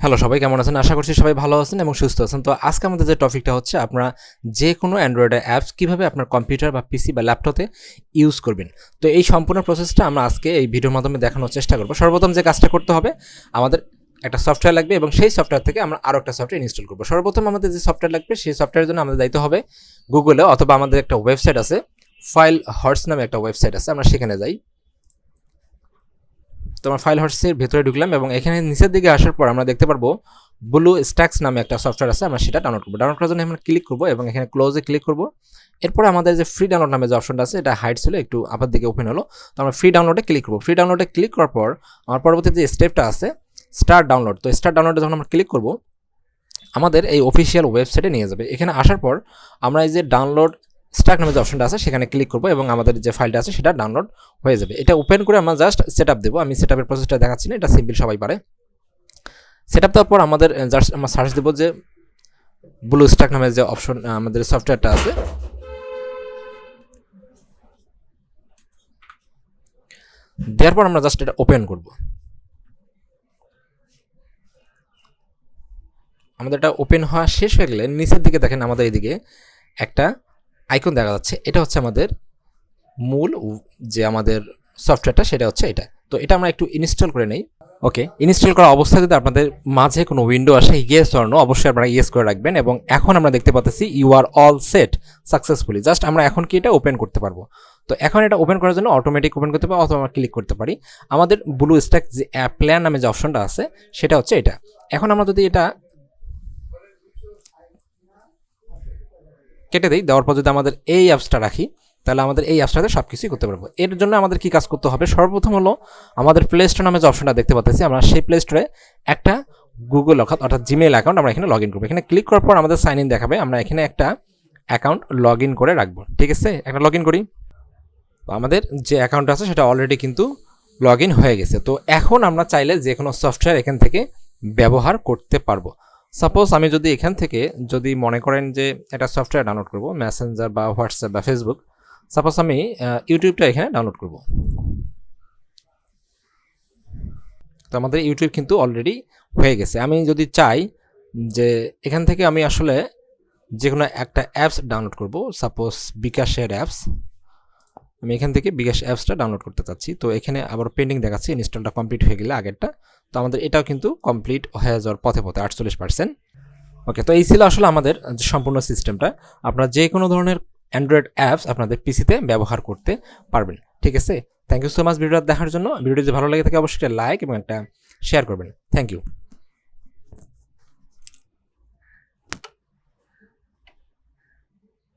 Hello সবাই কেমন আছেন? আশা করছি সবাই ভালো আছেন এবং সুস্থ আছেন। তো আজকে আমাদের যে টপিকটা হচ্ছে আপনারা যে কোনো অ্যান্ড্রয়েডের অ্যাপস কীভাবে আপনার কম্পিউটার বা পিসি বা ল্যাপটপে ইউজ করবেন। তো এই সম্পূর্ণ প্রসেসটা আমরা আজকে এই ভিডিওর মাধ্যমে দেখানোর চেষ্টা করব। সর্বপ্রথম যে কাজটা করতে হবে, আমাদের একটা সফটওয়্যার লাগবে এবং সেই সফটওয়্যার থেকে আমরা আরও একটা সফটওয়্যার ইনস্টল করব। সর্বপ্রথম আমাদের যে সফটওয়্যার লাগবে সেই সফটওয়্যারের জন্য আমাদের যাইতে হবে গুগলে, অথবা আমাদের একটা ওয়েবসাইট আছে, ফাইল হর্স নামে একটা ওয়েবসাইট আছে, আমরা সেখানে যাই। তো আমার ফাইল হর্সের ভেতরে ঢুকলাম এবং এখানে নিচের দিকে আসার পর আমরা দেখতে পারবো ব্লু স্ট্যাক্স নামে একটা সফটওয়্যার আছে, আমরা সেটা ডাউনলোড করবো। ডাউনলোড করার জন্য আমরা ক্লিক করবো এবং এখানে ক্লোজে ক্লিক করবো। এরপরে আমাদের যে ফ্রি ডাউনলোড নামে যে অপশনটা আছে, এটা হাইড ছিল, একটু আপার দিকে ওপেন হলো। তো আমরা ফ্রি ডাউনলোডে ক্লিক করবো। ফ্রি ডাউনলোডে ক্লিক করার পর আমার পরবর্তী যে স্টেপটা আছে স্টার্ট ডাউনলোড, তো স্টার্ট ডাউনলোডে যখন আমরা ক্লিক করবো আমাদের এই অফিসিয়াল ওয়েবসাইটে নিয়ে যাবে। এখানে আসার পর আমরা এই যে ডাউনলোড স্টার্ট নামে যে অপশনটা আছে সেখানে ক্লিক করবো এবং আমাদের যে ফাইলটা আছে সেটা ডাউনলোড হয়ে যাবে। এটা ওপেন করে আমরা জাস্ট সেট আপ দেবো। আমি সেট আপের প্রসেসটা দেখাচ্ছি না, এটা সিম্পল, সবাই পারে। সেট আপ দেওয়ার পর আমাদের জাস্ট আমরা সার্চ দেবো যে ব্লু স্ট্যাক নামে যে অপশন আমাদের সফটওয়্যারটা আছে, দেওয়ার পর আমরা জাস্ট এটা ওপেন করব। আমাদের এটা ওপেন হওয়া শেষ হয়ে গেলে নিচের দিকে দেখেন আমাদের এইদিকে একটা আইকন দেখা যাচ্ছে, এটা হচ্ছে আমাদের মূল যে আমাদের সফটওয়্যারটা, সেটা হচ্ছে এটা। তো এটা আমরা একটু ইনস্টল করে নেই। ওকে, ইনস্টল করা অবস্থায় যদি আপনাদের মাঝে কোনো উইন্ডো আসে ইয়েস অর নো, অবশ্যই আপনারা ইয়েস করে রাখবেন। এবং এখন আমরা দেখতে পাচ্ছি you are all set successfully. Just আমরা এখন কি এটা ওপেন করতে পারবো। তো এখন এটা ওপেন করার জন্য অটোমেটিক ওপেন করতে পারবো অথবা আমরা ক্লিক করতে পারি। আমাদের ব্লু স্ট্যাক যে প্ল্যান নামে যে অপশনটা আছে সেটা হচ্ছে এটা। এখন আমরা যদি এটা কেটে দিই, দেওয়ার পর যদি আমাদের এই অ্যাপসটা রাখি, তাহলে আমাদের এই অ্যাপসটাতে সব কিছুই করতে পারবো। এর জন্য আমাদের কি কাজ করতে হবে? সর্বপ্রথম হলো আমাদের প্লে স্টোর নামে যে অপশনটা দেখতে পাচ্ছি, আমরা সেই প্লে স্টোরে একটা গুগল অর্থাৎ জিমেইল অ্যাকাউন্ট আমরা এখানে লগ ইন করবো। এখানে ক্লিক করার পর আমাদের সাইন ইন দেখাবে, আমরা এখানে একটা অ্যাকাউন্ট লগ ইন করে রাখবো। ঠিক আছে, একটা লগ ইন করি। তো আমাদের যে অ্যাকাউন্ট আছে সেটা অলরেডি কিন্তু লগ ইন হয়ে গেছে। তো এখন আমরা চাইলে যে কোনো সফটওয়্যার এখান থেকে ব্যবহার করতে পারবো। সাপোজ আমি যদি এখান থেকে যদি মনে করেন যে একটা সফটওয়্যার ডাউনলোড করবো, মেসেঞ্জার বা হোয়াটসঅ্যাপ বা ফেসবুক, সাপোজ আমি ইউটিউবটা এখানে ডাউনলোড করব। তো আমাদের ইউটিউব কিন্তু অলরেডি হয়ে গেছে। আমি যদি চাই যে এখান থেকে আমি আসলে যে কোনো একটা অ্যাপস ডাউনলোড করব, সাপোজ বিকাশের অ্যাপস, আমি এখান থেকে বিকাশ অ্যাপসটা ডাউনলোড করতে চাচ্ছি। তো এখানে আবার পেন্ডিং দেখাচ্ছি, ইনস্টলটা কমপ্লিট হয়ে গেলে আগেরটা। তো আমাদের এটাও কিন্তু কমপ্লিট হয়ে যাওয়ার পথে 48%। ওকে, তো এই ছিল আসলে আমাদের সম্পূর্ণ সিস্টেমটা। আপনারা যে কোনো ধরনের অ্যান্ড্রয়েড অ্যাপস আপনাদের পিসিতে ব্যবহার করতে পারবেন। ঠিক আছে, থ্যাংক ইউ সো মাচ ভিডিওটা দেখার জন্য। ভিডিওটি যদি ভালো লাগে থাকে অবশ্যই একটা লাইক এবং একটা শেয়ার করবেন। Thank you.